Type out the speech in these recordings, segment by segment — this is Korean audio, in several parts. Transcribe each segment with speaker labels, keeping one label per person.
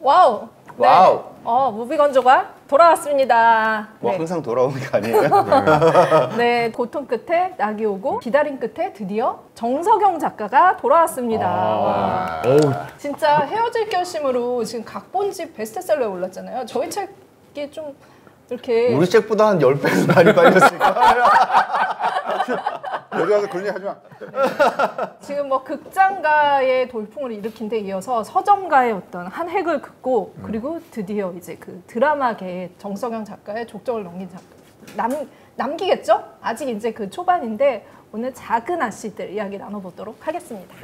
Speaker 1: 와우. 네.
Speaker 2: 와우.
Speaker 1: 무비건조가 돌아왔습니다.
Speaker 2: 뭐
Speaker 1: 네.
Speaker 2: 항상 돌아오는 게 아니에요?
Speaker 1: 네, 고통 끝에 낙이 오고 기다림 끝에 드디어 정석영 작가가 돌아왔습니다. 와. 진짜 헤어질 결심으로 지금 각본집 베스트셀러에 올랐잖아요. 저희 책이 좀 이렇게
Speaker 2: 우리 책보다 한 10배는 많이 팔렸으니까.
Speaker 3: 여기 와서 그런 얘기 하지 마.
Speaker 1: 지금 뭐 극장가의 돌풍을 일으킨 데 이어서 서점가의 어떤 한 획을 긋고 그리고 드디어 이제 그 드라마계의 정석영 작가의 족적을 넘긴 작가 남기겠죠? 아직 이제 그 초반인데 오늘 작은 아씨들 이야기 나눠보도록 하겠습니다.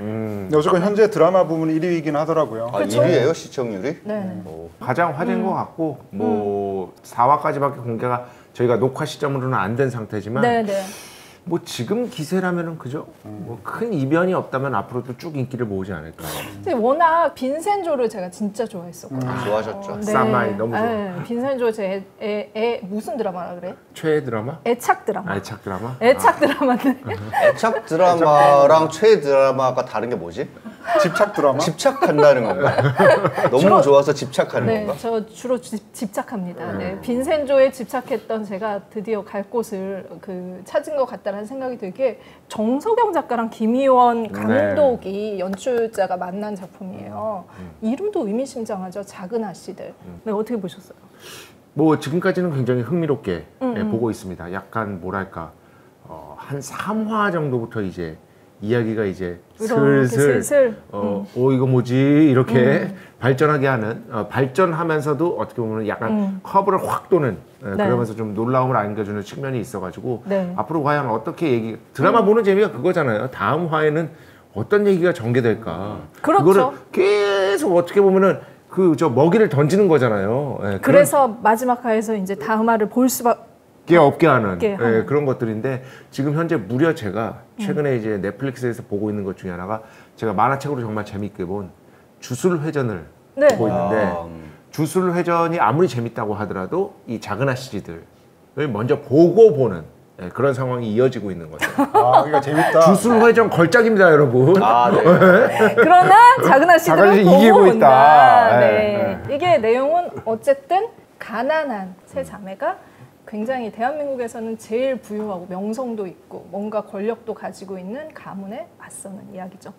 Speaker 3: 어쨌건 현재 드라마 부문 1위이긴 하더라고요.
Speaker 2: 아,
Speaker 1: 그렇죠?
Speaker 2: 1위예요 시청률이?
Speaker 1: 네.
Speaker 4: 가장 화제인 것 같고 뭐 4화까지밖에 공개가 저희가 녹화 시점으로는 안 된 상태지만
Speaker 1: 네네.
Speaker 4: 뭐 지금 기세라면은 그죠? 뭐 큰 이변이 없다면 앞으로도 쭉 인기를 모으지 않을까.
Speaker 1: 근데 워낙 빈센조를 제가 진짜 좋아했었거든요.
Speaker 2: 좋아하셨죠.
Speaker 4: 쌈마이 너무 좋아.
Speaker 1: 네, 빈센조 제 무슨 드라마라 그래?
Speaker 4: 최애 드라마?
Speaker 1: 애착 드라마.
Speaker 4: 애착 드라마?
Speaker 1: 애착 드라마인데.
Speaker 2: 애착 드라마랑 최애 드라마가 다른 게 뭐지?
Speaker 3: 집착 드라마?
Speaker 2: 집착한다는 건가? 너무 좋아서 집착하는
Speaker 1: 네,
Speaker 2: 건가?
Speaker 1: 저 주로 집착합니다. 네, 빈센조에 집착했던 제가 드디어 갈 곳을 찾은 것 같다는 생각이 들게 정석영 작가랑 김희원 감독이 연출자가 만난 작품이에요. 이름도 의미심장하죠. 작은 아씨들. 네, 어떻게 보셨어요?
Speaker 4: 뭐 지금까지는 굉장히 흥미롭게 보고 있습니다. 약간 뭐랄까 한 3화 정도부터 이제 이야기가 이제 슬슬 이거 뭐지 이렇게 발전하게 하는 발전하면서도 어떻게 보면 약간 커브를 확 도는 그러면서 좀 놀라움을 안겨주는 측면이 있어가지고
Speaker 1: 네.
Speaker 4: 앞으로 과연 어떻게 드라마 보는 재미가 그거잖아요. 다음 화에는 어떤 얘기가 전개될까.
Speaker 1: 그렇죠.
Speaker 4: 그거를 계속 어떻게 보면은 먹이를 던지는 거잖아요. 네,
Speaker 1: 그래서 마지막 화에서 이제 다음 화를 볼 수밖에
Speaker 4: 없게 하는
Speaker 1: 없게 하는.
Speaker 4: 그런 것들인데 지금 현재 무려 제가 최근에 이제 넷플릭스에서 보고 있는 것 중에 하나가 제가 만화책으로 정말 재밌게 본 주술회전을
Speaker 1: 네.
Speaker 4: 보고 있는데 주술회전이 아무리 재밌다고 하더라도 이 작은 아씨들을 먼저 보고 보는 그런 상황이 이어지고 있는 거죠.
Speaker 3: 그러니까 재밌다.
Speaker 4: 주술회전 걸작입니다, 여러분.
Speaker 2: 아, 네.
Speaker 1: 그러나 작은 아씨들은
Speaker 4: 작은 아씨
Speaker 1: 보고
Speaker 4: 이기고
Speaker 1: 온다.
Speaker 4: 있다.
Speaker 1: 네. 이게 내용은 어쨌든 가난한 세 자매가 굉장히 대한민국에서는 제일 부유하고 명성도 있고 뭔가 권력도 가지고 있는 가문에 맞서는 이야기죠.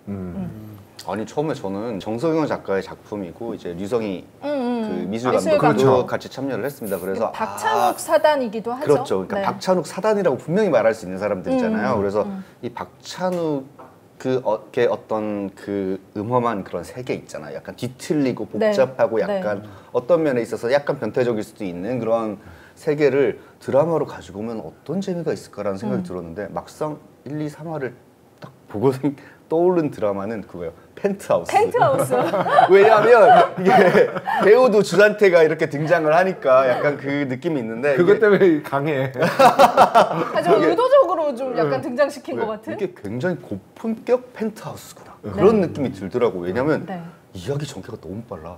Speaker 2: 아니 처음에 저는 정석영 작가의 작품이고 이제 류성희 그 미술
Speaker 1: 미술
Speaker 2: 감독도
Speaker 1: 감독.
Speaker 2: 같이 참여를 했습니다. 그래서
Speaker 1: 박찬욱 사단이기도 하죠.
Speaker 2: 그렇죠. 그러니까
Speaker 1: 네.
Speaker 2: 박찬욱 사단이라고 분명히 말할 수 있는 사람들이잖아요. 그래서 이 박찬욱 그의 어떤 그 음험한 그런 세계 있잖아요. 약간 뒤틀리고 복잡하고
Speaker 1: 네.
Speaker 2: 약간 어떤 면에 있어서 약간 변태적일 수도 있는 그런 세계를 드라마로 가지고 오면 어떤 재미가 있을까라는 생각이 들었는데 막상 1, 2, 3화를 딱 보고 떠오른 드라마는 그거예요. 펜트하우스.
Speaker 1: 펜트하우스.
Speaker 2: 왜냐하면 이게 배우도 주산태가 이렇게 등장을 하니까 약간 그 느낌이 있는데
Speaker 4: 그것 때문에 강해.
Speaker 1: 좀 의도적으로 좀 약간 등장시킨 것 같은?
Speaker 2: 이게 굉장히 고품격 펜트하우스구나. 그런 느낌이 들더라고. 왜냐면 이야기 전개가 너무 빨라.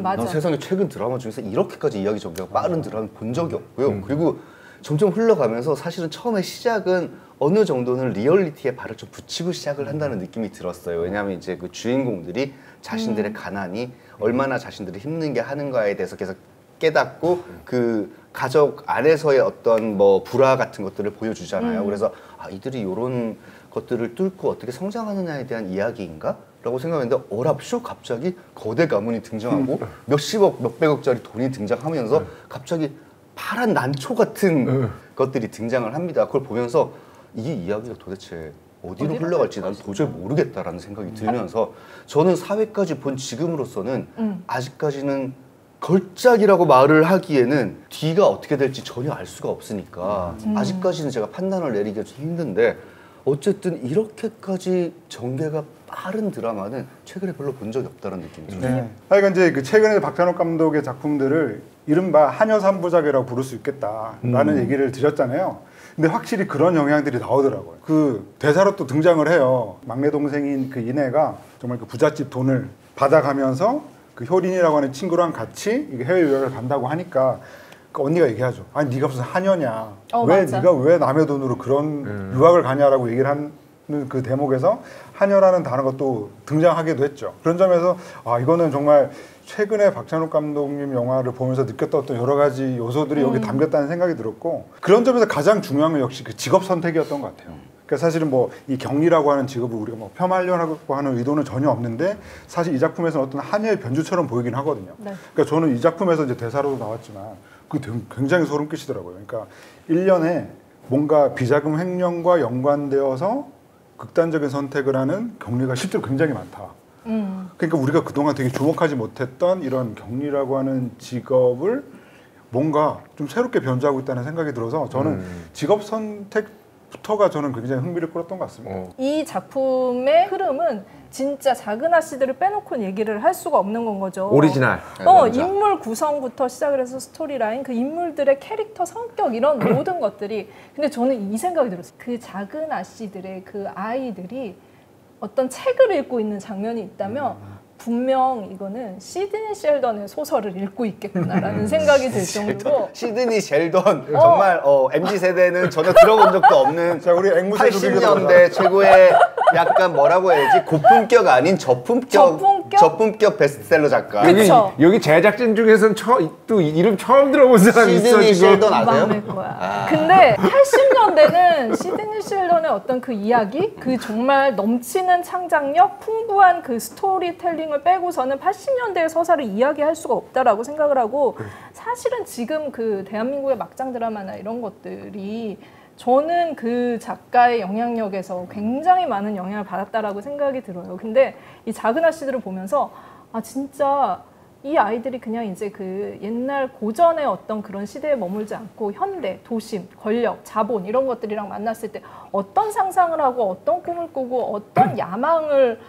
Speaker 1: 맞아.
Speaker 2: 난 세상에 최근 드라마 중에서 이렇게까지 이야기 전개가 빠른 드라마 본 적이 없고요. 그리고 점점 흘러가면서 사실은 처음에 시작은 어느 정도는 리얼리티에 발을 좀 붙이고 시작을 한다는 느낌이 들었어요. 왜냐하면 이제 그 주인공들이 자신들의 가난이 얼마나 자신들이 힘든 게 하는가에 대해서 계속 깨닫고 그 가족 안에서의 어떤 뭐 불화 같은 것들을 보여주잖아요. 그래서 이들이 이런 것들을 뚫고 어떻게 성장하느냐에 대한 이야기인가? 라고 생각했는데 어랍쇼 갑자기 거대 가문이 등장하고 몇십억, 몇백억짜리 돈이 등장하면서 갑자기 파란 난초 같은 것들이 등장을 합니다. 그걸 보면서 이 이야기가 도대체 어디로 흘러갈지 난 도저히 모르겠다라는 생각이 들면서 저는 4회까지 본 지금으로서는 아직까지는 걸작이라고 말을 하기에는 뒤가 어떻게 될지 전혀 알 수가 없으니까 아직까지는 제가 판단을 내리기가 좀 힘든데 어쨌든 이렇게까지 전개가 빠른 드라마는 최근에 별로 본 적이 없다는 느낌이 들어요.
Speaker 3: 네. 하여간 이제 그 최근에 박찬욱 감독의 작품들을 이른바 한여 삼부작이라고 부를 수 있겠다라는 얘기를 드렸잖아요. 근데 확실히 그런 영향들이 나오더라고요. 그 대사로 또 등장을 해요. 막내 동생인 그 이내가 정말 그 부잣집 돈을 받아가면서 그 효린이라고 하는 친구랑 같이 이게 해외 유학을 간다고 하니까 그 언니가 얘기하죠. 아니 네가 무슨 한여냐? 왜
Speaker 1: 맞아.
Speaker 3: 네가 왜 남의 돈으로 그런 유학을 가냐라고 얘기를 그 대목에서 한여라는 단어가 또 등장하기도 했죠. 그런 점에서 이거는 정말 최근에 박찬욱 감독님 영화를 보면서 느꼈던 어떤 여러 가지 요소들이 여기 담겼다는 생각이 들었고, 그런 점에서 가장 중요한 건 역시 그 직업 선택이었던 것 같아요. 그러니까 사실은 뭐 이 경리라고 하는 직업을 우리가 뭐 폄하하려고 하는 의도는 전혀 없는데, 사실 이 작품에서는 어떤 한여의 변주처럼 보이긴 하거든요.
Speaker 1: 네.
Speaker 3: 그러니까 저는 이 작품에서 이제 대사로도 나왔지만 그게 굉장히 소름 끼치더라고요. 그러니까 1년에 뭔가 비자금 횡령과 연관되어서 극단적인 선택을 하는 경리가 실제로 굉장히 많다. 그러니까 우리가 그동안 되게 주목하지 못했던 이런 경리라고 하는 직업을 뭔가 좀 새롭게 변주하고 있다는 생각이 들어서 저는 직업 선택부터가 저는 굉장히 흥미를 끌었던 것 같습니다.
Speaker 1: 이 작품의 흐름은 진짜 작은 아씨들을 빼놓고 얘기를 할 수가 없는 건 거죠.
Speaker 4: 오리지널.
Speaker 1: 인물 구성부터 시작을 해서 스토리라인, 그 인물들의 캐릭터 성격 이런 모든 것들이. 근데 저는 이 생각이 들었어요. 그 작은 아씨들의 그 아이들이 어떤 책을 읽고 있는 장면이 있다면 분명 이거는 시드니 셸던의 소설을 읽고 있겠구나라는 생각이 들 정도로.
Speaker 2: 시드니 셸던 정말 MZ세대는 전혀 들어본 적도 없는
Speaker 3: 자, 우리 앵무새
Speaker 2: 80년대 최고의 약간 뭐라고 해야지, 고품격 아닌 저품격 베스트셀러 작가.
Speaker 1: 그쵸.
Speaker 4: 여기 제작진 중에서는 또 이름 처음 들어본 사람이 있어
Speaker 2: 시드니
Speaker 4: 지금.
Speaker 2: 셸던 아세요?
Speaker 1: 많을 거야. 근데 80년대는 시드니 셸던의 어떤 그 이야기, 그 정말 넘치는 창작력, 풍부한 그 스토리텔링을 빼고서는 80년대의 서사를 이야기할 수가 없다라고 생각을 하고, 사실은 지금 그 대한민국의 막장 드라마나 이런 것들이 저는 그 작가의 영향력에서 굉장히 많은 영향을 받았다라고 생각이 들어요. 근데 이 작은 아씨들을 보면서 진짜 이 아이들이 그냥 이제 그 옛날 고전의 어떤 그런 시대에 머물지 않고 현대, 도심, 권력, 자본 이런 것들이랑 만났을 때 어떤 상상을 하고 어떤 꿈을 꾸고 어떤 야망을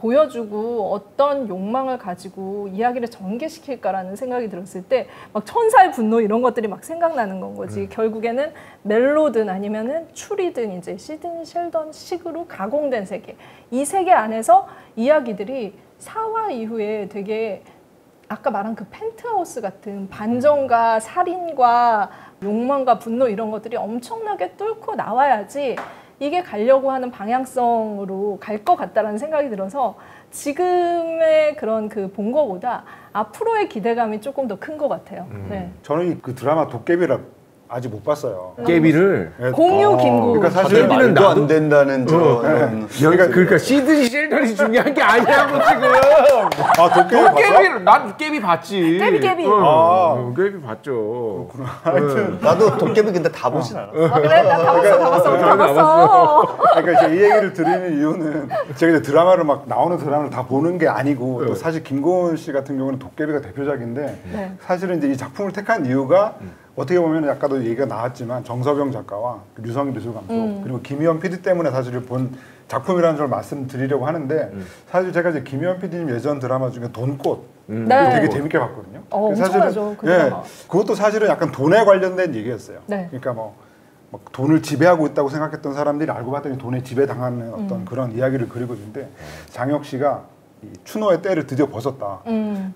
Speaker 1: 보여주고 어떤 욕망을 가지고 이야기를 전개시킬까라는 생각이 들었을 때 막 천사의 분노 이런 것들이 막 생각나는 건 거지. 결국에는 멜로든 아니면은 추리든 이제 시드니 셸던 식으로 가공된 세계. 이 세계 안에서 이야기들이 사화 이후에 되게 아까 말한 그 펜트하우스 같은 반전과 살인과 욕망과 분노 이런 것들이 엄청나게 뚫고 나와야지 이게 가려고 하는 방향성으로 갈 것 같다라는 생각이 들어서 지금의 그런 그 본 거보다 앞으로의 기대감이 조금 더 큰 것 같아요. 네.
Speaker 3: 저는 그 드라마 도깨비를 아직 못 봤어요.
Speaker 4: 깨비를
Speaker 1: 공유 김구.
Speaker 3: 그러니까 사실
Speaker 4: 깨비는
Speaker 2: 말도
Speaker 4: 나도
Speaker 2: 안 된다는 그런
Speaker 4: 그러니까 시드니 셸던이 중요한 게 아니라고 지금.
Speaker 3: 도깨비 봤어?
Speaker 4: 깨비를 난 깨비 봤지.
Speaker 1: 깨비.
Speaker 4: 깨비 봤죠.
Speaker 3: 하여튼
Speaker 2: 나도 도깨비 근데 다 보진 않았어.
Speaker 1: 그래? 나 다 봤어.
Speaker 3: 그러니까 이제 이 얘기를 드리는 이유는 제가 이제 드라마를 막 나오는 드라마를 다 보는 게 아니고 또 사실 김고은 씨 같은 경우는 도깨비가 대표작인데
Speaker 1: 네.
Speaker 3: 사실은 이제 이 작품을 택한 이유가 어떻게 보면 아까도 얘기가 나왔지만 정서병 작가와 류성희 미술 감독 그리고 김희원 PD 때문에 사실 본 작품이라는 걸 말씀드리려고 하는데 사실 제가 이제 김희원 PD님 예전 드라마 중에 돈꽃
Speaker 1: 네.
Speaker 3: 되게 재밌게 봤거든요.
Speaker 1: 엄청나죠, 그 드라마.
Speaker 3: 그것도 사실은 약간 돈에 관련된 얘기였어요.
Speaker 1: 네.
Speaker 3: 그러니까 막 돈을 지배하고 있다고 생각했던 사람들이 알고 봤더니 돈에 지배당하는 어떤 그런 이야기를 그리고 있는데, 장혁 씨가 이 추노의 때를 드디어 벗었다.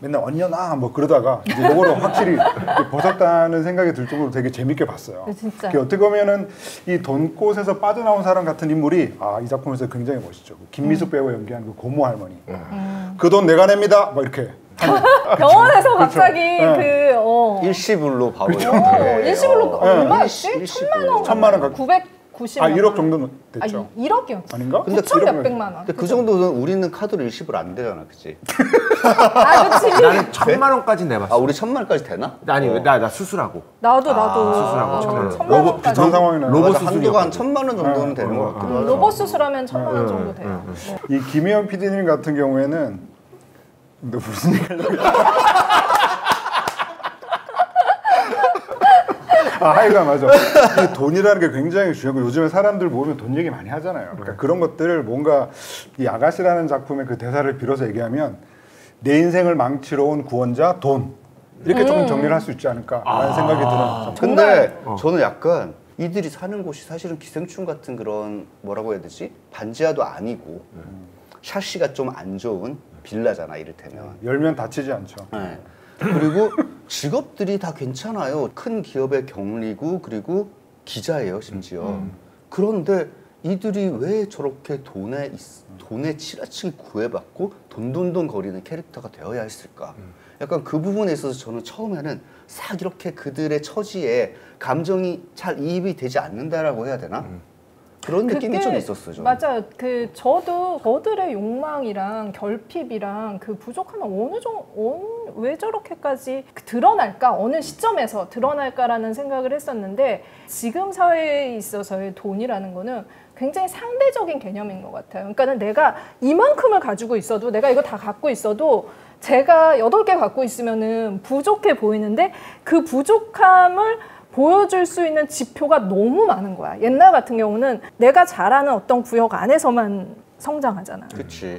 Speaker 3: 맨날 언녀나 뭐 그러다가 이제 요거를 확실히 벗었다는 생각이 들 정도로 되게 재밌게 봤어요.
Speaker 1: 네, 진짜.
Speaker 3: 어떻게 보면은 이 돈꽃에서 빠져나온 사람 같은 인물이 이 작품에서 굉장히 멋있죠. 김미숙 배우가 연기한 그 고모 할머니. 그 돈 내가 냅니다. 막 이렇게.
Speaker 1: 병원에서 갑자기
Speaker 2: 일시불로 바로
Speaker 1: 일시불로 얼마였지? 1,000만 원. 990만 원.
Speaker 3: 1억 정도는 됐죠.
Speaker 1: 1억이었어.
Speaker 3: 아닌가?
Speaker 1: 9천 몇백만 원.
Speaker 2: 근데 그 정도는 우리는 카드로 일시불 안 되잖아, 그치?
Speaker 1: 그렇지.
Speaker 4: 나는 1,000만 원까지 내봤어.
Speaker 2: 우리 1,000만 원까지 되나?
Speaker 4: 아니 나 수술하고.
Speaker 1: 나도.
Speaker 4: 수술하고 1,000만 원.
Speaker 1: 원까지.
Speaker 3: 그런 상황이나
Speaker 4: 로봇
Speaker 2: 맞아, 한도가 한
Speaker 4: 수술이었거든.
Speaker 2: 1,000만 원 정도는 되는 것 같기도 하고.
Speaker 1: 로봇 수술하면 1,000만 원 정도 돼요. 네.
Speaker 3: 이 김희연 PD님 같은 경우에는 너 무슨 얘기 하려고 하여간 맞아. 이 돈이라는 게 굉장히 중요하고 요즘에 사람들 모으면 돈 얘기 많이 하잖아요. 그러니까 그런 것들을 뭔가 이 아가씨라는 작품의 그 대사를 빌어서 얘기하면 내 인생을 망치러 온 구원자 돈 이렇게 조금 정리를 할 수 있지 않을까라는 생각이 드는.
Speaker 2: 근데 저는 약간 이들이 사는 곳이 사실은 기생충 같은 그런 뭐라고 해야 되지? 반지하도 아니고 샤시가 좀 안 좋은 빌라잖아, 이를테면.
Speaker 3: 열면 다치지 않죠.
Speaker 2: 네. 그리고 직업들이 다 괜찮아요. 큰 기업의 경리고 그리고 기자예요, 심지어. 그런데 이들이 왜 저렇게 돈에 치라치게 구애받고 돈돈돈 거리는 캐릭터가 되어야 했을까? 약간 그 부분에 있어서 저는 처음에는 싹 이렇게 그들의 처지에 감정이 잘 이입이 되지 않는다라고 해야 되나? 그런 느낌이 좀 있었어요. 저는.
Speaker 1: 맞아요. 저도 저들의 욕망이랑 결핍이랑 그 부족함은 왜 저렇게까지 드러날까? 어느 시점에서 드러날까라는 생각을 했었는데 지금 사회에 있어서의 돈이라는 거는 굉장히 상대적인 개념인 것 같아요. 그러니까 내가 이만큼을 가지고 있어도 내가 이거 다 갖고 있어도 제가 8개 갖고 있으면은 부족해 보이는데 그 부족함을 보여줄 수 있는 지표가 너무 많은 거야. 옛날 같은 경우는 내가 잘하는 어떤 구역 안에서만 성장하잖아.
Speaker 2: 그치.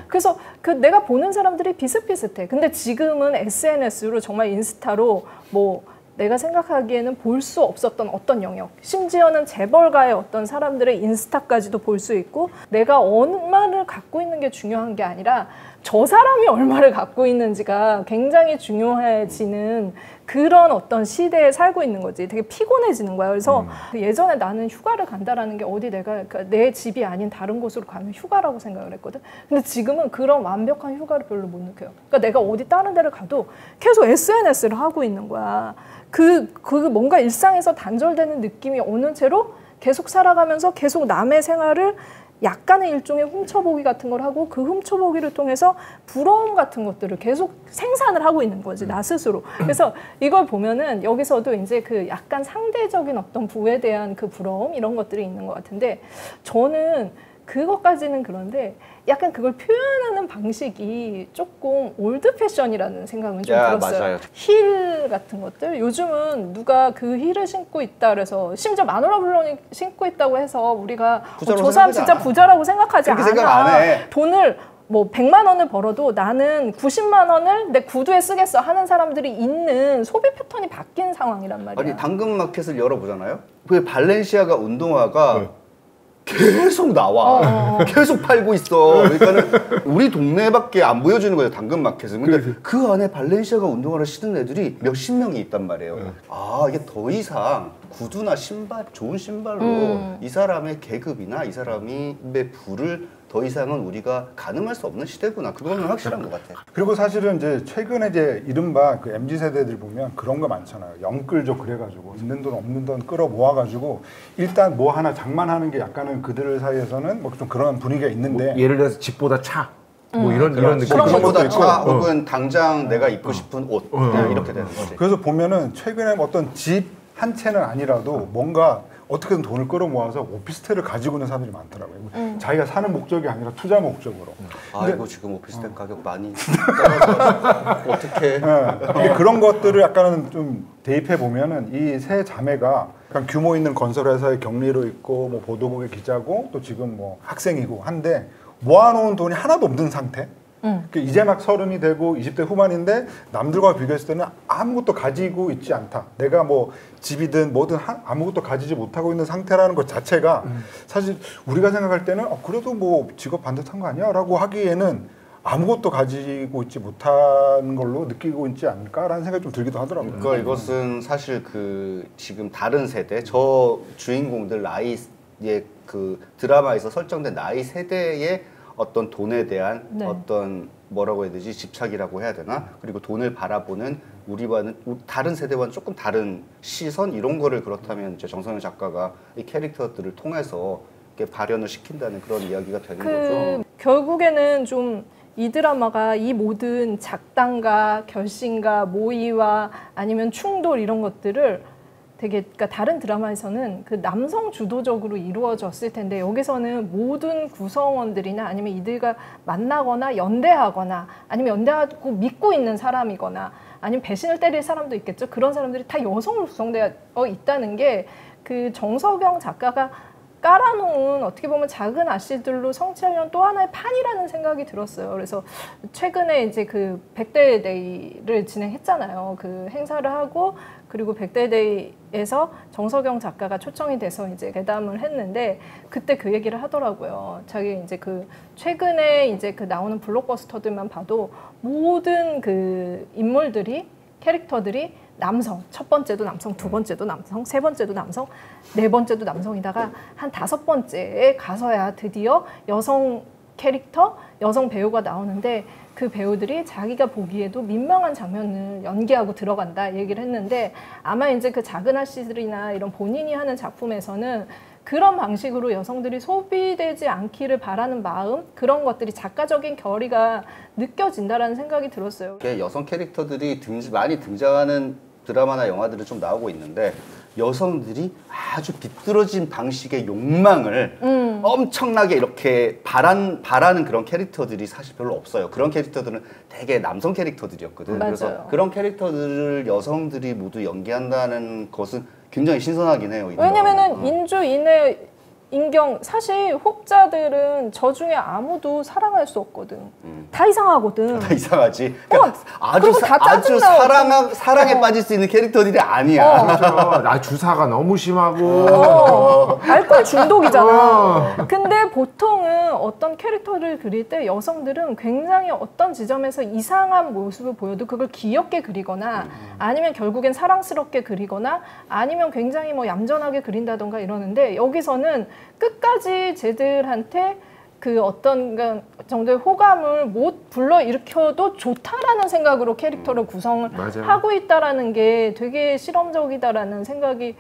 Speaker 1: 그래서 내가 보는 사람들이 비슷비슷해. 근데 지금은 SNS로 정말 인스타로 뭐 내가 생각하기에는 볼 수 없었던 어떤 영역, 심지어는 재벌가의 어떤 사람들의 인스타까지도 볼 수 있고 내가 얼마를 갖고 있는 게 중요한 게 아니라 저 사람이 얼마를 갖고 있는지가 굉장히 중요해지는 그런 어떤 시대에 살고 있는 거지. 되게 피곤해지는 거야. 그래서 예전에 나는 휴가를 간다라는 게 어디 그러니까 내 집이 아닌 다른 곳으로 가면 휴가라고 생각을 했거든. 근데 지금은 그런 완벽한 휴가를 별로 못 느껴요. 그러니까 내가 어디 다른 데를 가도 계속 SNS를 하고 있는 거야. 그 뭔가 일상에서 단절되는 느낌이 오는 채로 계속 살아가면서 계속 남의 생활을 약간의 일종의 훔쳐보기 같은 걸 하고 그 훔쳐보기를 통해서 부러움 같은 것들을 계속 생산을 하고 있는 거지, 나 스스로. 그래서 이걸 보면은 여기서도 이제 그 약간 상대적인 어떤 부에 대한 그 부러움 이런 것들이 있는 것 같은데 저는 그것까지는 그런데 약간 그걸 표현하는 방식이 조금 올드 패션이라는 생각은 좀 들었어요.
Speaker 2: 맞아요.
Speaker 1: 힐 같은 것들 저는 누가 그 힐을 신고 있다 그래서 심지어 마누라 블론이 신고 있다고 해서 우리가 저 사람 진짜 부자라고 생각하지 않아.
Speaker 2: 생각 안 해.
Speaker 1: 돈을 뭐 100만 원을 벌어도 나는 90만 원을 내 구두에 쓰겠어 하는 사람들이 있는 소비 패턴이 바뀐 상황이란 말이야.
Speaker 2: 아니 당근마켓을 열어보잖아요. 그 발렌시아가 운동화가 계속 나와. 계속 팔고 있어. 그러니까는 우리 동네밖에 안 보여주는 거예요, 당근마켓은. 근데 그 안에 발렌시아가 운동화를 신는 애들이 몇십 명이 있단 말이에요. 아, 이게 더 이상 구두나 신발, 좋은 신발로 이 사람의 계급이나 이 사람의 부를 더 이상은 우리가 가늠할 수 없는 시대구나. 그거는 확실한 것 같아요.
Speaker 3: 그리고 사실은 이제 최근에 이제 이른바 그 MZ 세대들 보면 그런 거 많잖아요. 영끌족 그래가지고 있는 돈 없는 돈 끌어 모아가지고 일단 뭐 하나 장만하는 게 약간은 그들 사이에서는 뭐 좀 그런 분위기가 있는데
Speaker 4: 예를 들어서 집보다 차. 뭐 이런 느낌.
Speaker 2: 집보다 차 혹은 당장 내가 입고 싶은 옷 그냥 이렇게 되는 거지.
Speaker 3: 그래서 보면은 최근에 어떤 집 한 채는 아니라도 뭔가 어떻게든 돈을 끌어모아서 오피스텔을 가지고 있는 사람들이 많더라고요. 자기가 사는 목적이 아니라 투자 목적으로.
Speaker 2: 아이고 지금 오피스텔 가격 많이 떨어져가지고 어떻게?
Speaker 3: 근데 그런 것들을 약간은 좀 대입해 보면은 이 세 자매가 약간 규모 있는 건설회사의 경리로 있고 뭐 보도국의 기자고 또 지금 뭐 학생이고 한데 모아놓은 돈이 하나도 없는 상태. 이제 막 30이 되고 20대 후반인데 남들과 비교했을 때는 아무것도 가지고 있지 않다. 내가 뭐 집이든 뭐든 아무것도 가지지 못하고 있는 상태라는 것 자체가 사실 우리가 생각할 때는 그래도 뭐 직업 반듯한 거 아니야? 라고 하기에는 아무것도 가지고 있지 못한 걸로 느끼고 있지 않을까라는 생각이 좀 들기도 하더라고요.
Speaker 2: 그러니까 이것은 사실 지금 다른 세대, 저 주인공들 나이의 그 드라마에서 설정된 나이 세대의 어떤 돈에 대한 어떤 뭐라고 해야 되지? 집착이라고 해야 되나? 그리고 돈을 바라보는 우리와는 다른 세대와는 조금 다른 시선 이런 거를 그렇다면 이제 정선영 작가가 이 캐릭터들을 통해서 이렇게 발현을 시킨다는 그런 이야기가 되는 거죠.
Speaker 1: 결국에는 좀 이 드라마가 이 모든 작당과 결심과 모의와 아니면 충돌 이런 것들을 되게 그러니까 다른 드라마에서는 그 남성 주도적으로 이루어졌을 텐데 여기서는 모든 구성원들이나 아니면 이들과 만나거나 연대하거나 아니면 연대하고 믿고 있는 사람이거나 아니면 배신을 때릴 사람도 있겠죠. 그런 사람들이 다 여성으로 구성되어 있다는 게 그 정석영 작가가 깔아놓은 어떻게 보면 작은 아씨들로 성취하려는 또 하나의 판이라는 생각이 들었어요. 그래서 최근에 이제 그 100대 데이를 진행했잖아요. 그 행사를 하고 그리고 100대 데이에서 정석영 작가가 초청이 돼서 이제 괴담을 했는데 그때 그 얘기를 하더라고요. 자기 이제 그 최근에 이제 그 나오는 블록버스터들만 봐도 모든 그 인물들이 캐릭터들이 남성, 첫 번째도 남성, 두 번째도 남성, 세 번째도 남성, 네 번째도 남성이다가 한 다섯 번째에 가서야 드디어 여성 캐릭터, 여성 배우가 나오는데 그 배우들이 자기가 보기에도 민망한 장면을 연기하고 들어간다 얘기를 했는데 아마 이제 그 작은 아씨들이나 이런 본인이 하는 작품에서는 그런 방식으로 여성들이 소비되지 않기를 바라는 마음 그런 것들이 작가적인 결의가 느껴진다라는 생각이 들었어요.
Speaker 2: 여성 캐릭터들이 많이 등장하는 드라마나 영화들이 좀 나오고 있는데 여성들이 아주 비뚤어진 방식의 욕망을 엄청나게 이렇게 바라는 그런 캐릭터들이 사실 별로 없어요. 그런 캐릭터들은 되게 남성 캐릭터들이었거든.
Speaker 1: 맞아요.
Speaker 2: 그래서 그런 캐릭터들을 여성들이 모두 연기한다는 것은 굉장히 신선하긴 해요.
Speaker 1: 왜냐면은 인주, 인해, 인경 사실 혹자들은 저 중에 아무도 사랑할 수 없거든. 다 이상하거든.
Speaker 2: 다 이상하지.
Speaker 1: 그리고 다
Speaker 2: 아주
Speaker 1: 짜증나고.
Speaker 2: 사랑에 빠질 수 있는 캐릭터들이 아니야.
Speaker 4: 나 주사가 너무 심하고
Speaker 1: 알코올 중독이잖아. 근데 보통은 어떤 캐릭터를 그릴 때 여성들은 굉장히 어떤 지점에서 이상한 모습을 보여도 그걸 귀엽게 그리거나 아니면 결국엔 사랑스럽게 그리거나 아니면 굉장히 뭐 얌전하게 그린다던가 이러는데 여기서는 끝까지 쟤들한테 그 어떤 정도의 호감을 못 불러일으켜도 좋다라는 생각으로 캐릭터를 구성을
Speaker 4: 맞아요.
Speaker 1: 하고 있다라는 게 되게 실험적이다라는 생각이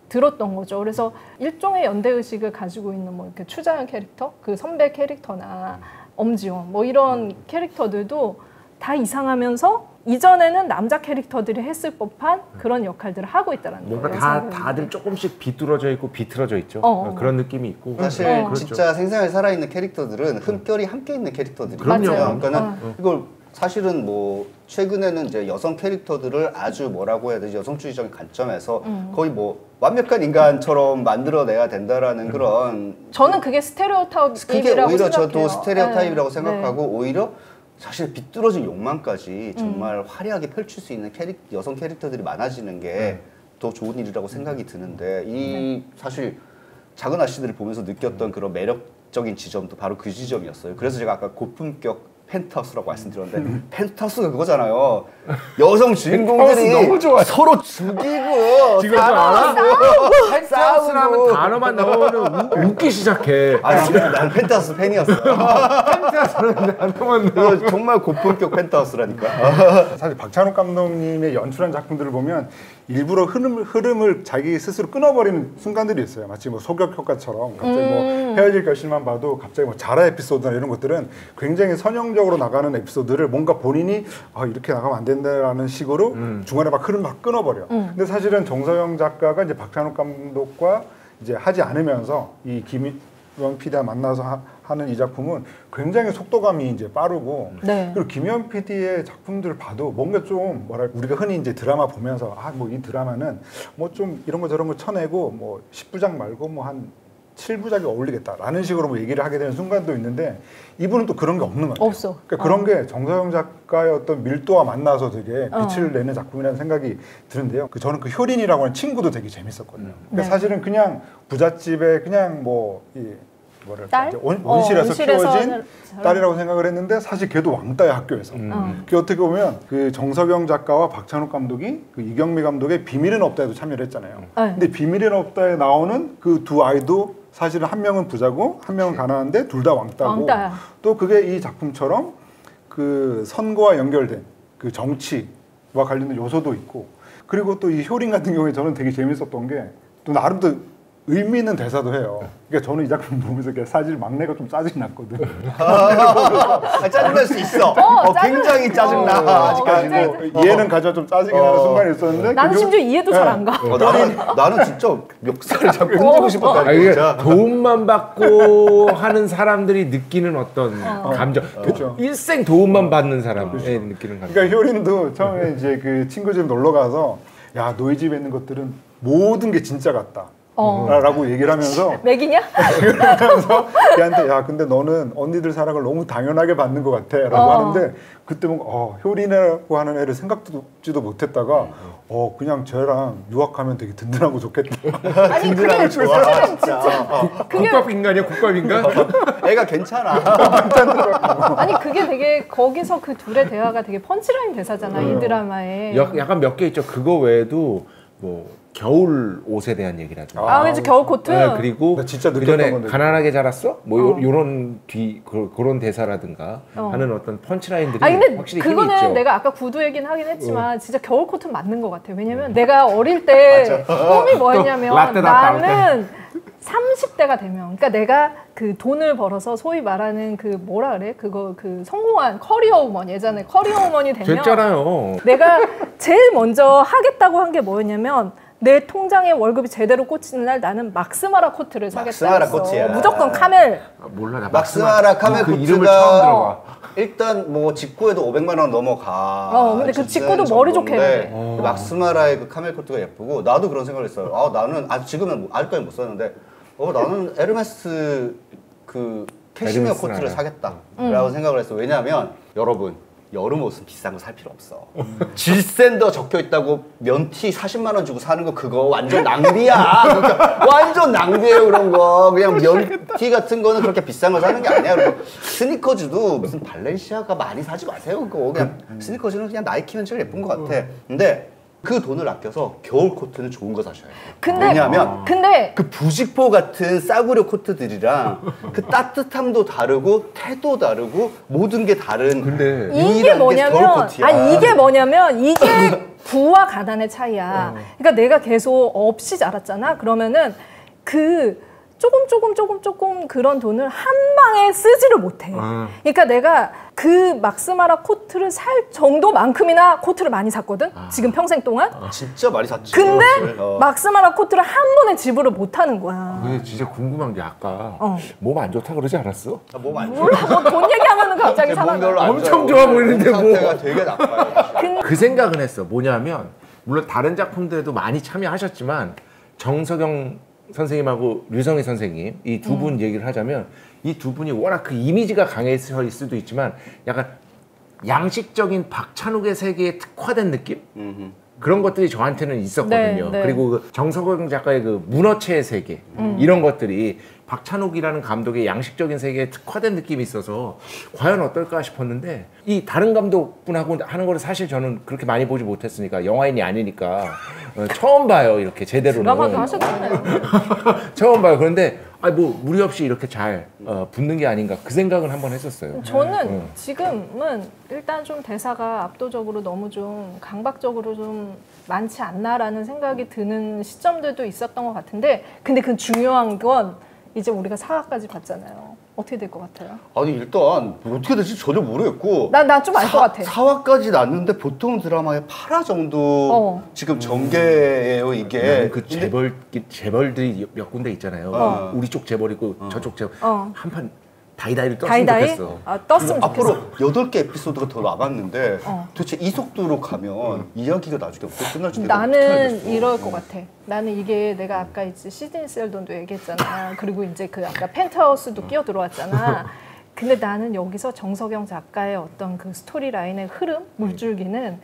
Speaker 1: 들었던 거죠. 그래서 일종의 연대의식을 가지고 있는 뭐 이렇게 추자연 캐릭터, 그 선배 캐릭터나 엄지원 뭐 이런 캐릭터들도 다 이상하면서 이전에는 남자 캐릭터들이 했을 법한 그런 역할들을 하고 있다는 거예요.
Speaker 4: 뭔가 다들 조금씩 비뚤어져 있고 비틀어져 있죠. 그런 느낌이 있고.
Speaker 2: 사실
Speaker 4: 그렇죠.
Speaker 2: 진짜 생생하게 살아있는 캐릭터들은 흠결이 함께 있는 캐릭터들이거든요.
Speaker 4: 그럼요.
Speaker 2: 그러니까는 이걸 사실은 뭐 최근에는 이제 여성 캐릭터들을 아주 뭐라고 해야 되지 여성주의적인 관점에서 거의 뭐 완벽한 인간처럼 만들어내야 된다라는 그런
Speaker 1: 저는 그게 스테레오타입이라고
Speaker 2: 그게 오히려
Speaker 1: 생각해요.
Speaker 2: 저도 스테레오타입이라고
Speaker 1: 네.
Speaker 2: 생각하고 오히려 사실 비뚤어진 욕망까지 정말 화려하게 펼칠 수 있는 여성 캐릭터들이 많아지는 게 더 좋은 일이라고 생각이 드는데 이 사실 작은 아씨들을 보면서 느꼈던 그런 매력적인 지점도 바로 그 지점이었어요. 그래서 제가 아까 고품격 펜트하우스라고 말씀드렸는데 펜트하우스가 그거잖아요. 여성 주인공들이
Speaker 4: 너무 좋아요.
Speaker 2: 서로 죽이고
Speaker 4: 지금 펜트하우스라는 단어만 나오면 웃기 시작해.
Speaker 2: 난 펜트하우스 팬이었어요.
Speaker 4: 펜트하우스라는 단어만 나오면
Speaker 2: 이거 정말 고품격 펜트하우스라니까.
Speaker 3: 사실 박찬욱 감독님의 연출한 작품들을 보면 일부러 흐름을 자기 스스로 끊어버리는 순간들이 있어요. 마치 뭐 소격 효과처럼 갑자기 뭐 헤어질 결심만 봐도 갑자기 뭐 자라 에피소드나 이런 것들은 굉장히 선형적으로 나가는 에피소드를 뭔가 본인이 이렇게 나가면 안 된다라는 식으로 중간에 막 흐름 막 끊어버려. 근데 사실은 정서영 작가가 이제 박찬욱 감독과 이제 하지 않으면서 이 김희원 PD와 만나서 하는 이 작품은 굉장히 속도감이 이제 빠르고
Speaker 1: 네.
Speaker 3: 그리고 김희원 PD의 작품들을 봐도 뭔가 좀 뭐랄까 우리가 흔히 이제 드라마 보면서 뭐 이 드라마는 뭐 좀 이런 거 저런 거 쳐내고 뭐 10부작 말고 뭐 한 7부작이 어울리겠다라는 식으로 뭐 얘기를 하게 되는 순간도 있는데 이분은 또 그런 게 없는 것 같아요.
Speaker 1: 없어.
Speaker 3: 그러니까 그런 게 정서영 작가의 어떤 밀도와 만나서 되게 빛을 내는 작품이라는 생각이 드는데요. 저는 그 효린이라고 하는 친구도 되게 재밌었거든요. 그러니까
Speaker 1: 네.
Speaker 3: 사실은 그냥 부잣집에 그냥
Speaker 1: 딸?
Speaker 3: 온실에서 키워진
Speaker 1: 온실에서
Speaker 3: 딸이라고 생각을 했는데 사실 걔도 왕따야 학교에서. 그게 어떻게 보면 그 정석영 작가와 박찬욱 감독이 그 이경미 감독의 비밀은 없다에도 참여를 했잖아요.
Speaker 1: 네.
Speaker 3: 근데 비밀은 없다에 나오는 그 두 아이도 사실은 한 명은 부자고 한 명은 가난한데 둘 다 왕따고
Speaker 1: 왕따야.
Speaker 3: 또 그게 이 작품처럼 그 선거와 연결된 그 정치와 관련된 요소도 있고 그리고 또 이 효린 같은 경우에 저는 되게 재밌었던 게 또 나름 또 의미 있는 대사도 해요. 그러니까 저는 이 작품 보면서 사실 막내가 좀 짜증이 났거든.
Speaker 2: 짜증날 수 있어. 굉장히 짜증나. 아직까지도.
Speaker 3: 이해는 가져 좀 짜증이 나는 순간이 있었는데
Speaker 1: 나는 심지어 이해도 잘 안 가.
Speaker 2: 나는 진짜 멱살을 잡고 흔들고 싶었다. 진짜.
Speaker 4: 도움만 받고 하는 사람들이 느끼는 어떤 감정.
Speaker 3: 그렇죠.
Speaker 4: 일생 도움만 받는 사람의 느끼는 감정.
Speaker 3: 그러니까 효린도 처음에 이제 그 친구 집 놀러 가서 야 너희 집에 있는 것들은 모든 게 진짜 같다. 라고 얘기를 하면서
Speaker 1: 맥이냐?
Speaker 3: 그러면서 걔한테 야 근데 너는 언니들 사랑을 너무 당연하게 받는 것 같아 라고 하는데 그때 뭔가 효린이라고 하는 애를 생각지도 못했다가 그냥 쟤랑 유학하면 되게 든든하고 좋겠다.
Speaker 1: 아니 그게
Speaker 2: 좋아, 진짜.
Speaker 4: 국밥인가냐 국밥인가?
Speaker 2: 애가 괜찮아.
Speaker 1: 아니 그게 되게 거기서 그 둘의 대화가 되게 펀치라인 대사잖아 이 드라마에.
Speaker 4: 약간 몇 개 있죠. 그거 외에도 뭐 겨울 옷에 대한 얘기라든가.
Speaker 1: 아, 그렇지 겨울 코트.
Speaker 4: 네, 그리고
Speaker 3: 나 진짜
Speaker 4: 그
Speaker 3: 느꼈던
Speaker 4: 전에
Speaker 3: 건데.
Speaker 4: 가난하게 자랐어? 뭐 요런 그런 대사라든가 하는 어떤 펀치라인들이
Speaker 1: 아니 근데
Speaker 4: 확실히 힘이
Speaker 1: 그거는
Speaker 4: 있죠.
Speaker 1: 내가 아까 구두 얘기는 하긴 했지만 진짜 겨울 코트는 맞는 것 같아. 왜냐면 내가 어릴 때 꿈이 뭐였냐면
Speaker 4: 라떼
Speaker 1: 나는 30대가 되면 그러니까 내가 그 돈을 벌어서 소위 말하는 그 뭐라 그래? 그거 그 성공한 커리어 우먼 예전에 커리어 우먼이 되면
Speaker 4: 됐잖아요.
Speaker 1: 내가 제일 먼저 하겠다고 한 게 뭐였냐면 내 통장에 월급이 제대로 꽂히는 날 나는 막스마라 코트를 사겠다
Speaker 2: 막스마라
Speaker 1: 했어.
Speaker 2: 코트야.
Speaker 1: 무조건 카멜.
Speaker 4: 몰라 나
Speaker 2: 막스마라 카멜
Speaker 4: 그
Speaker 2: 코트가
Speaker 4: 이름을 처음 들어봐.
Speaker 2: 일단 뭐 직구에도 500만 원 넘어가.
Speaker 1: 근데 그 직구도 머리 좋게 해야 돼.
Speaker 2: 막스마라의 그 카멜 코트가 예쁘고 나도 그런 생각을 했어요. 아 나는 지금은 아직까지 못 썼는데 나는 에르메스 그 캐시미어
Speaker 4: 에르메스나.
Speaker 2: 코트를 사겠다라고 생각을 했어. 왜냐하면 여러분 여름 옷은 비싼 거 살 필요 없어. 질센더 적혀 있다고 면티 40만 원 주고 사는 거 그거 완전 낭비야. 그러니까 완전 낭비예요 그런 거. 그냥 면티 같은 거는 그렇게 비싼 거 사는 게 아니야. 그리고 스니커즈도 무슨 발렌시아가 많이 사지 마세요 그거. 그냥 스니커즈는 그냥 나이키면 제일 예쁜 것 같아. 근데 그 돈을 아껴서 겨울 코트는 좋은 거 사셔야 돼요. 왜냐하면 그 부직포 같은 싸구려 코트들이랑 그 따뜻함도 다르고 태도 다르고 모든 게 다른.
Speaker 4: 근데
Speaker 1: 이게 뭐냐면 이게 뭐냐면 이게 부와 가난의 차이야. 그러니까 내가 계속 없이 자랐잖아. 그러면은 그 조금 그런 돈을 한 방에 쓰지를 못해. 그러니까 내가 그 막스마라 코트를 살 정도만큼이나 코트를 많이 샀거든. 지금 평생 동안.
Speaker 2: 진짜 많이 샀지.
Speaker 1: 근데 막스마라 코트를 한 번에 지불을 못하는 거야.
Speaker 4: 근데 진짜 궁금한 게 아까 몸 안 좋다 그러지 않았어?
Speaker 2: 몸 안 좋아.
Speaker 1: 몰라, 뭐 돈 얘기하면은 갑자기 살아나.
Speaker 4: 엄청 좋아 보이는데 뭐.
Speaker 2: 상태가 되게 나빠요.
Speaker 4: 그 생각은 했어. 뭐냐면 물론 다른 작품들에도 많이 참여하셨지만 정석영 선생님하고 류성희 선생님 이 두 분 얘기를 하자면 이 두 분이 워낙 그 이미지가 강했을 수도 있지만 약간 양식적인 박찬욱의 세계에 특화된 느낌? 그런 것들이 저한테는 있었거든요.
Speaker 1: 네.
Speaker 4: 그리고 그 정석영 작가의 그 문어체의 세계 이런 것들이 박찬욱이라는 감독의 양식적인 세계에 특화된 느낌이 있어서 과연 어떨까 싶었는데 이 다른 감독분하고 하는 거를 사실 저는 그렇게 많이 보지 못했으니까 영화인이 아니니까 처음 봐요. 이렇게 제대로는.
Speaker 1: 드라마도 하셨잖아요.
Speaker 4: 처음 봐요. 그런데 뭐 무리 없이 이렇게 잘 붙는 게 아닌가 그 생각은 한번 했었어요.
Speaker 1: 저는 지금은 일단 좀 대사가 압도적으로 너무 좀 강박적으로 좀 많지 않나라는 생각이 드는 시점들도 있었던 것 같은데 근데 그 중요한 건 이제 우리가 4화까지 봤잖아요. 어떻게 될 것 같아요?
Speaker 2: 아니 일단 어떻게 될지 전혀 모르겠고
Speaker 1: 나 좀 알 것 같아.
Speaker 2: 4화까지 났는데 보통 드라마에 8화 정도 지금 전개예요 이게.
Speaker 4: 나는 그 재벌들이 몇 군데 있잖아요. 우리 쪽 재벌이고 저쪽 재벌 한판 다이다이를 떴으면 좋겠어.
Speaker 1: 떴으면
Speaker 2: 앞으로
Speaker 1: 좋겠어.
Speaker 2: 8개 에피소드가 더 남았는데 도대체 이 속도로 가면 이야기가 나중에 어떻게 끝날지
Speaker 1: 나는 이럴 것 같아. 나는 이게 내가 아까 이제 시드니 셀돈도 얘기했잖아. 그리고 이제 그 아까 펜트하우스도 끼어 들어왔잖아. 근데 나는 여기서 정석영 작가의 어떤 그 스토리 라인의 흐름, 물줄기는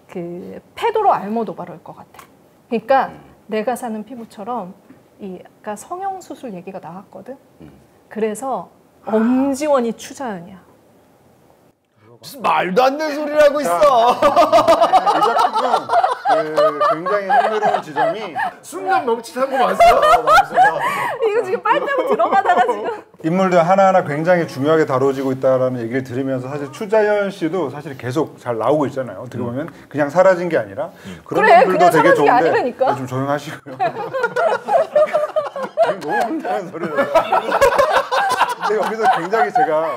Speaker 1: 그 페도로 알모도바르일 것 같아. 그러니까 내가 사는 피부처럼 이 아까 성형 수술 얘기가 나왔거든. 그래서 엄지원이 추자연이야.
Speaker 2: 무슨 말도 안 되는 소리를 하고 있어.
Speaker 3: 이 작품은 굉장히 흥미로운 지점이
Speaker 4: 순간 멈칫한 거 봤어?
Speaker 1: 이거 지금 빨대로 들어가다가 지금.
Speaker 3: 인물들 하나하나 굉장히 중요하게 다뤄지고 있다라는 얘기를 들으면서 사실 추자연 씨도 사실 계속 잘 나오고 있잖아요. 어떻게 보면 그냥 사라진 게 아니라 그런
Speaker 1: 그래,
Speaker 3: 분들도
Speaker 1: 그냥
Speaker 3: 되게
Speaker 1: 사라진 게
Speaker 3: 좋은데
Speaker 1: 아니라니까.
Speaker 3: 좀 조용하시고요. 너무 황당한 소리를. 근데 여기서 굉장히 제가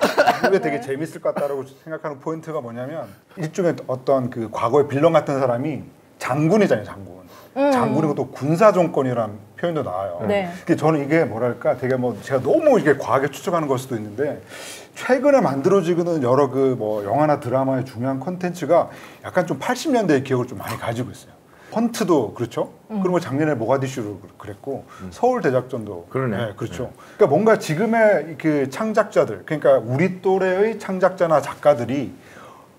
Speaker 3: 이게 되게 재밌을 것 같다라고 생각하는 포인트가 뭐냐면 일종의 어떤 그 과거의 빌런 같은 사람이 장군이잖아요, 장군. 장군이고 또 군사 정권이라는 표현도 나와요.
Speaker 1: 네.
Speaker 3: 근데 저는 이게 뭐랄까 되게 뭐 제가 너무 이게 과하게 추측하는 걸 수도 있는데 최근에 만들어지는 여러 그 뭐 영화나 드라마의 중요한 콘텐츠가 약간 좀 80년대의 기억을 좀 많이 가지고 있어요. 헌트도 그렇죠. 그리고 작년에 모가디슈도 그랬고 서울 대작전도
Speaker 4: 그러네.
Speaker 3: 네, 그렇죠. 그러니까 뭔가 지금의 그 창작자들, 그러니까 우리 또래의 창작자나 작가들이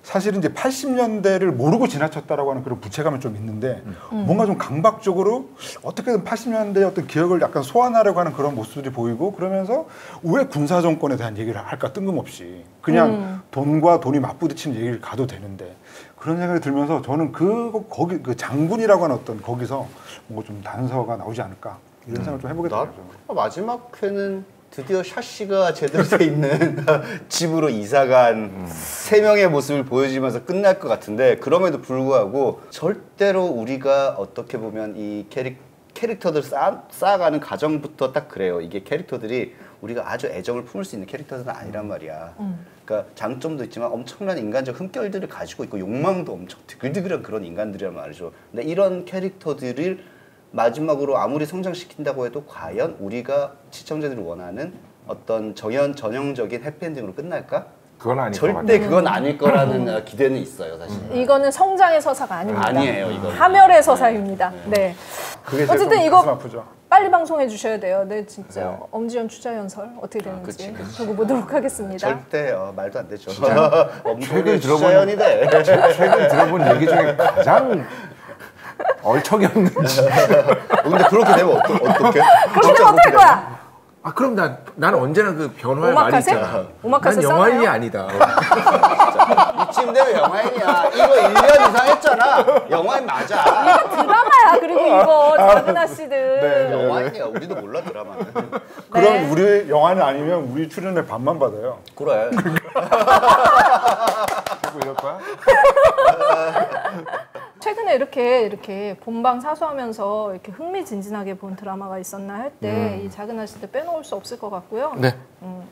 Speaker 3: 사실은 이제 80년대를 모르고 지나쳤다라고 하는 그런 부채감이 좀 있는데 뭔가 좀 강박적으로 어떻게든 80년대의 어떤 기억을 약간 소환하려고 하는 그런 모습들이 보이고 그러면서 왜 군사 정권에 대한 얘기를 할까 뜬금없이 그냥 돈과 돈이 맞부딪히는 얘기를 가도 되는데 그런 생각이 들면서 저는 거기 그 장군이라고 하는 어떤 거기서 뭔가 좀 단서가 나오지 않을까 이런 생각을 좀 해보게 되더라고요.
Speaker 2: 마지막 회는 드디어 샤시가 제대로 돼 있는 집으로 이사간 세 명의 모습을 보여주면서 끝날 것 같은데 그럼에도 불구하고 절대로 우리가 어떻게 보면 이 캐릭터들 쌓아가는 과정부터 딱 그래요. 이게 캐릭터들이 우리가 아주 애정을 품을 수 있는 캐릭터들은 아니란 말이야. 그러니까 장점도 있지만 엄청난 인간적 흠결들을 가지고 있고 욕망도 엄청 드글드글한 그런 인간들이란 말이죠. 근데 이런 캐릭터들을 마지막으로 아무리 성장시킨다고 해도 과연 우리가 시청자들이 원하는 어떤 전형적인 해피엔딩으로 끝날까?
Speaker 4: 그건 아닐
Speaker 2: 절대 그건 아닐 거라는 기대는 있어요, 사실.
Speaker 1: 이거는 성장의 서사가 아닙니다.
Speaker 2: 아니에요, 이거.
Speaker 1: 파멸의 서사입니다. 네.
Speaker 3: 그게 제일
Speaker 1: 어쨌든
Speaker 3: 좀
Speaker 1: 이거
Speaker 3: 가슴 아프죠.
Speaker 1: 빨리 방송해 주셔야 돼요. 네, 진짜. 엄지연 추자연설 어떻게 되는지
Speaker 2: 그치.
Speaker 1: 두고 보도록 하겠습니다.
Speaker 2: 절대 말도 안 되죠.
Speaker 4: 최근
Speaker 2: 추자연이 돼.
Speaker 4: 최근 들어본 얘기 중에 가장 얼척이 없는
Speaker 2: 근데 그렇게 되면 어떡해?
Speaker 1: 그렇게 되면 어떡할 거야?
Speaker 4: 아 그럼 나는 언제나 그 변화의 말이
Speaker 1: 오마카세?
Speaker 4: 있잖아.
Speaker 1: 오마카세
Speaker 4: 난 영화인이
Speaker 1: 싸나요?
Speaker 4: 아니다.
Speaker 2: 이쯤 되면 영화인이야. 이거 1년 이상 했잖아. 영화인 맞아.
Speaker 1: 드라마야. 그리고 이거 작은 아씨들.
Speaker 3: 네.
Speaker 2: 영화인이야. 우리도 몰라 드라마는.
Speaker 3: 그럼 우리 영화는 아니면 우리 출연의 반만 받아요.
Speaker 2: 그래.
Speaker 4: 자꾸 이럴 거야?
Speaker 1: 최근에 이렇게 본방 사수하면서 이렇게 흥미진진하게 본 드라마가 있었나 할 때 이 작은 아씨들 빼놓을 수 없을 것 같고요.
Speaker 4: 네.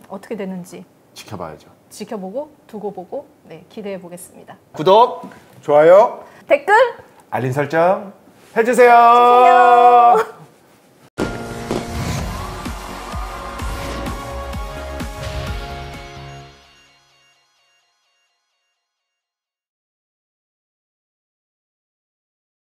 Speaker 1: 어떻게 되는지
Speaker 4: 지켜봐야죠.
Speaker 1: 지켜보고 두고 보고 네, 기대해 보겠습니다.
Speaker 2: 구독.
Speaker 3: 좋아요.
Speaker 1: 댓글
Speaker 4: 알림 설정 해주세요.